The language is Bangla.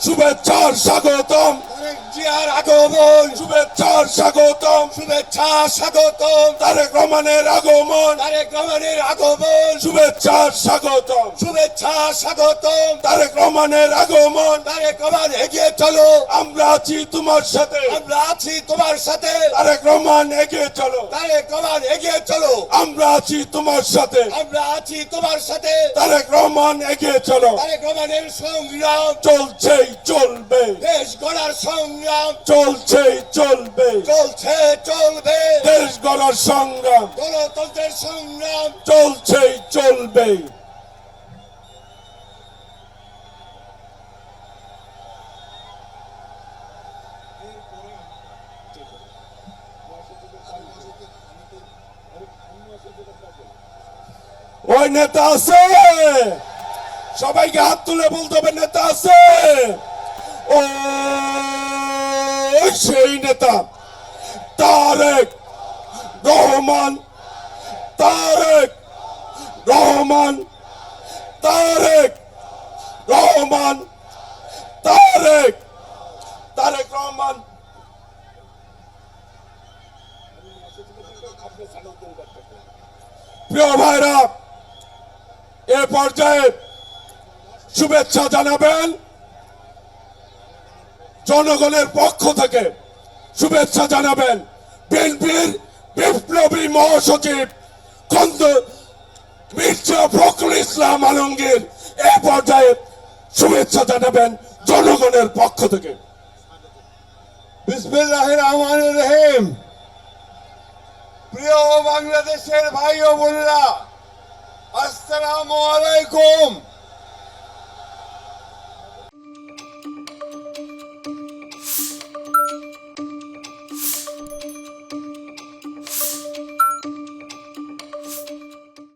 শুভেচ্ছার স্বাগতম, জিয়ার আগমন, শুভেচ্ছার স্বাগতম, শুভেচ্ছা স্বাগতম, তারেক রহমানের আগমন, তারেক রহমানের আগমন, শুভেচ্ছার স্বাগতম, শুভেচ্ছা স্বাগতম, তারেক রহমানের আগমন। তারেক রহমান এগিয়ে চলো, আমরা আছি তোমার সাথে, আমরা আছি তোমার সাথে, তারেক রহমান এগিয়ে চলো, তারেক রহমান এগিয়ে চলো, আমরা আছি তোমার সাথে, আমরা আছি তোমার সাথে, তারেক রহমান এগিয়ে চলো। তারেক রহমানের সংগ্রাম চলছেই চলবে, দেশ গড়ার সংগ্রাম চলছেই চলবে, চলছে চলবে, দেশ গড়ার সংগ্রাম গণতন্ত্রের সংগ্রাম চলছেই চলবে। ওই নেতা আছে, সবাইকে হাত তুলে বলতে হবে নেতা আছে। ও সেই নেতা তারেক রহমান, তারেক রহমান, তারেক রহমান, তারেক তারেক রহমান। প্রিয় ভাইরা, এ পর্যায়ে শুভেচ্ছা জানাবেন জনগণের পক্ষ থেকে, শুভেচ্ছা জানাবেন বিএনপির বিপ্লবী মহাসচিব খন্দ মির্জা ফখরুল ইসলাম আলমগীর এই পর্যায়ে শুভেচ্ছা জানাবেন জনগণের পক্ষ থেকে। বিসমিল্লাহির রহমানির রহিম। প্রিয় বাংলাদেশের ভাই ও বোনেরা, আসসালামু আলাইকুম।